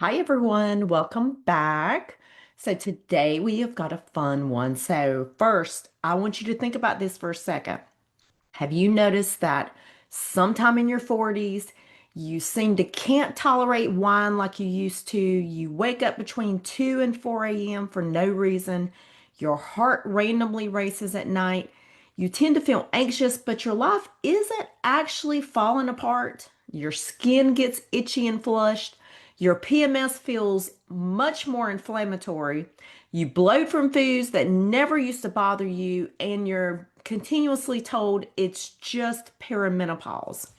Hi, everyone. Welcome back. So, today we have got a fun one. So, first, I want you to think about this for a second. Have you noticed that sometime in your 40s, you seem to can't tolerate wine like you used to? You wake up between 2 and 4 a.m. for no reason. Your heart randomly races at night. You tend to feel anxious, but your life isn't actually falling apart. Your skin gets itchy and flushed. Your PMS feels much more inflammatory. You bloat from foods that never used to bother you, and you're continuously told it's just perimenopause.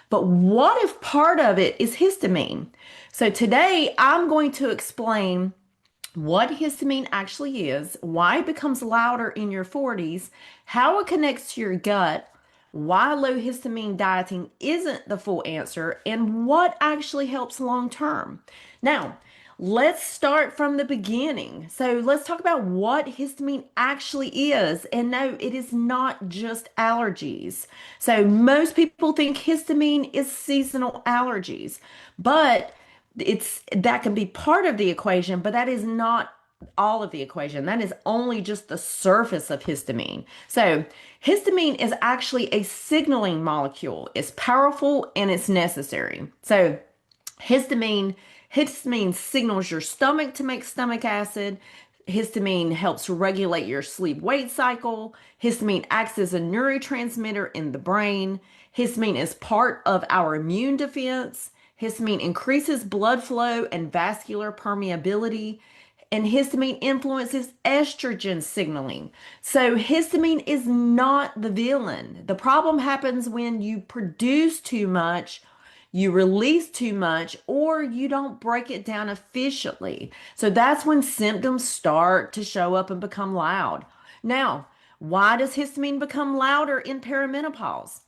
But what if part of it is histamine? So today I'm going to explain what histamine actually is, why it becomes louder in your 40s, how it connects to your gut, why low histamine dieting isn't the full answer, and what actually helps long term. Now, let's start from the beginning. So, let's talk about what histamine actually is. And no, it is not just allergies. So, most people think histamine is seasonal allergies, but that can be part of the equation, but that is not all of the equation. That is only just the surface of histamine. So, histamine is actually a signaling molecule. It's powerful and it's necessary. So, histamine histamine signals your stomach to make stomach acid. Histamine helps regulate your sleep wake cycle. Histamine acts as a neurotransmitter in the brain. Histamine is part of our immune defense. Histamine increases blood flow and vascular permeability. And histamine influences estrogen signaling. So, histamine is not the villain. The problem happens when you produce too much, you release too much, or you don't break it down efficiently. So, that's when symptoms start to show up and become loud. Now, why does histamine become louder in perimenopause?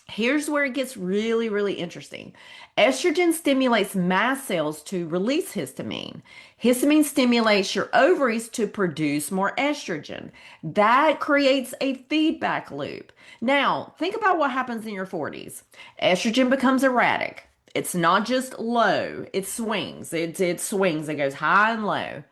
Here's where it gets really, really interesting. Estrogen stimulates mast cells to release histamine. Histamine stimulates your ovaries to produce more estrogen. That creates a feedback loop. Now, think about what happens in your 40s. Estrogen becomes erratic. It's not just low, it swings. It swings, it goes high and low.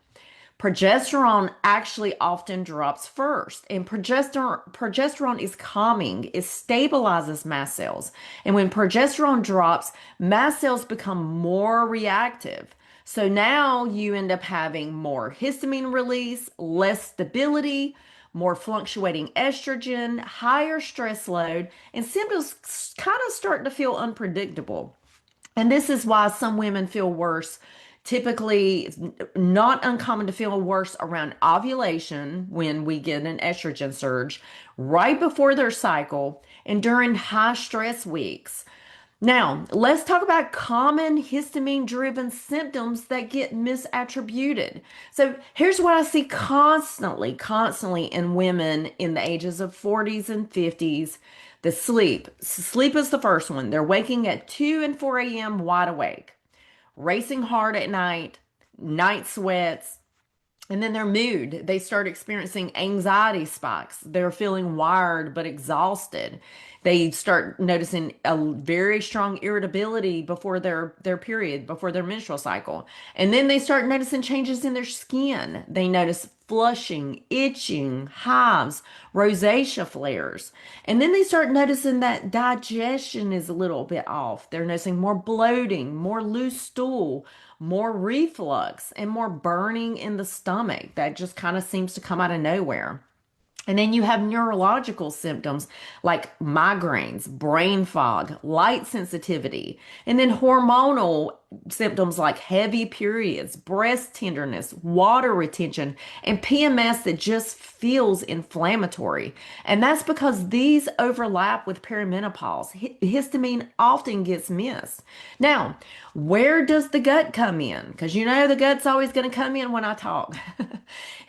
Progesterone actually often drops first, and progesterone is calming. It stabilizes mast cells. And when progesterone drops, mast cells become more reactive. So now you end up having more histamine release, less stability, more fluctuating estrogen, higher stress load, and symptoms kind of start to feel unpredictable. And this is why some women feel worse. Typically, it's not uncommon to feel worse around ovulation when we get an estrogen surge, right before their cycle, and during high stress weeks. Now, let's talk about common histamine driven symptoms that get misattributed. So, here's what I see constantly in women in the ages of 40s and 50s. The sleep. Sleep is the first one. They're waking at 2 and 4 a.m. wide awake, racing hard at night, night sweats, and then their mood. They start experiencing anxiety spikes. They're feeling wired but exhausted. They start noticing a very strong irritability before their period, before their menstrual cycle. And then they start noticing changes in their skin. They notice flushing, itching, hives, rosacea flares. And then they start noticing that digestion is a little bit off. They're noticing more bloating, more loose stool, more reflux, and more burning in the stomach that just kind of seems to come out of nowhere. And then you have neurological symptoms like migraines, brain fog, light sensitivity, and then hormonal symptoms like heavy periods, breast tenderness, water retention, and PMS that just feels inflammatory. And that's because these overlap with perimenopause. Histamine often gets missed. Now, where does the gut come in? Because you know the gut's always going to come in when I talk.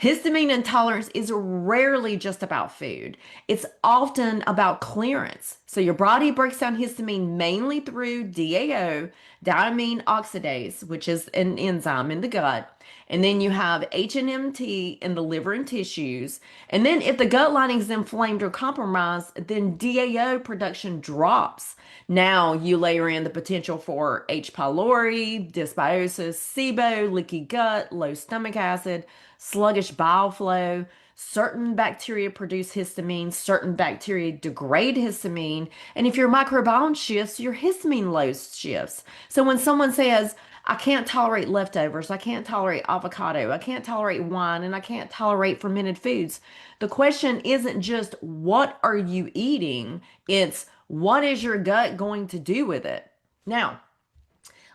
Histamine intolerance is rarely just about food. It's often about clearance. So your body breaks down histamine mainly through DAO, diamine oxidase, which is an enzyme in the gut. And then you have HNMT in the liver and tissues. And then if the gut lining is inflamed or compromised, then DAO production drops. Now you layer in the potential for H. pylori, dysbiosis, SIBO, leaky gut, low stomach acid, sluggish bile flow. Certain bacteria produce histamine, certain bacteria degrade histamine. And if your microbiome shifts, your histamine load shifts. So when someone says, I can't tolerate leftovers, I can't tolerate avocado, I can't tolerate wine, and I can't tolerate fermented foods, the question isn't just what are you eating, it's what is your gut going to do with it? Now,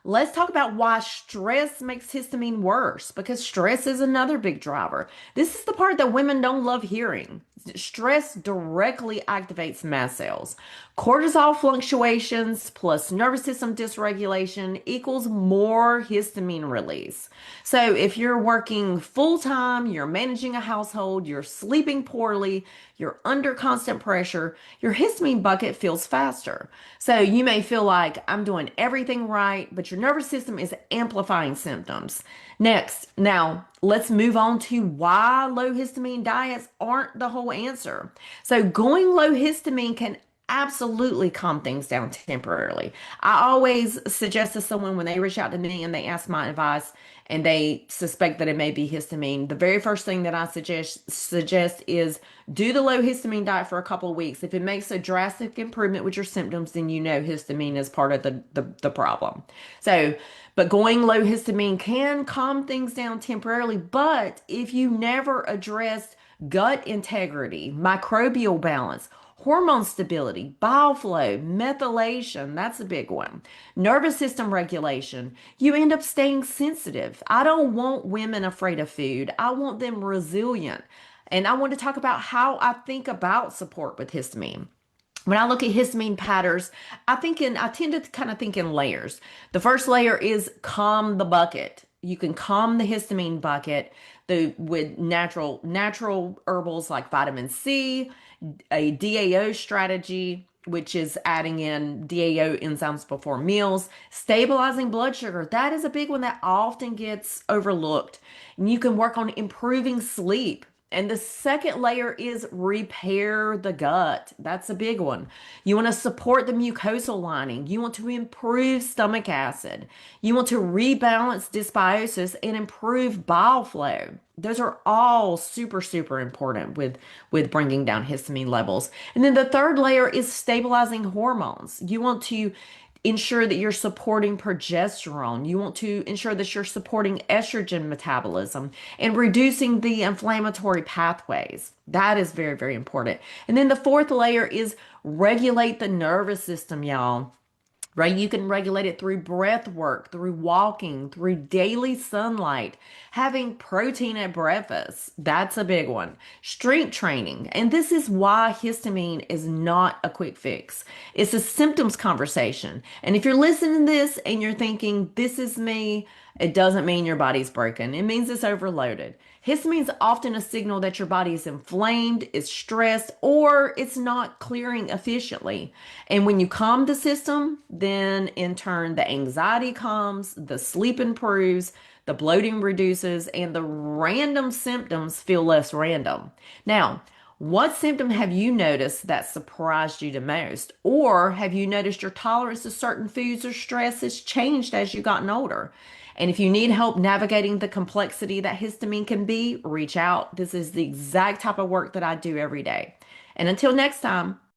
let's talk about why stress makes histamine worse, because stress is another big driver. This is the part that women don't love hearing. Stress directly activates mast cells. Cortisol fluctuations plus nervous system dysregulation equals more histamine release. So if you're working full time, you're managing a household, you're sleeping poorly, you're under constant pressure, your histamine bucket fills faster. So you may feel like I'm doing everything right, but your nervous system is amplifying symptoms. Next, now let's move on to why low histamine diets aren't the whole answer. So going low histamine can absolutely calm things down temporarily. I always suggest to someone when they reach out to me and they ask my advice and they suspect that it may be histamine, the very first thing that I suggest is do the low histamine diet for a couple of weeks. If it makes a drastic improvement with your symptoms, then you know histamine is part of the problem. So, but going low histamine can calm things down temporarily, but if you never address gut integrity, microbial balance, hormone stability, bile flow, methylation, that's a big one. Nervous system regulation, you end up staying sensitive. I don't want women afraid of food. I want them resilient. And I want to talk about how I think about support with histamine. When I look at histamine patterns, I tend to kind of think in layers. The first layer is calm the bucket. You can calm the histamine bucket with natural herbals like vitamin C, a DAO strategy, which is adding in DAO enzymes before meals, stabilizing blood sugar. That is a big one that often gets overlooked. And you can work on improving sleep. And the second layer is repair the gut. That's a big one. You want to support the mucosal lining. You want to improve stomach acid. You want to rebalance dysbiosis and improve bile flow. Those are all super, super important with bringing down histamine levels. And then the third layer is stabilizing hormones. You want to ensure that you're supporting progesterone. You want to ensure that you're supporting estrogen metabolism and reducing the inflammatory pathways. That is very, very important. And then the fourth layer is regulate the nervous system, y'all. Right? You can regulate it through breath work, through walking, through daily sunlight, having protein at breakfast. That's a big one. Strength training. And this is why histamine is not a quick fix. It's a symptoms conversation. And if you're listening to this and you're thinking, this is me, it doesn't mean your body's broken. It means it's overloaded. Histamine is often a signal that your body is inflamed, is stressed, or it's not clearing efficiently. And when you calm the system, then in turn, the anxiety calms, the sleep improves, the bloating reduces, and the random symptoms feel less random. Now, what symptom have you noticed that surprised you the most? Or have you noticed your tolerance to certain foods or stress has changed as you've gotten older? And if you need help navigating the complexity that histamine can be, reach out. This is the exact type of work that I do every day. And until next time.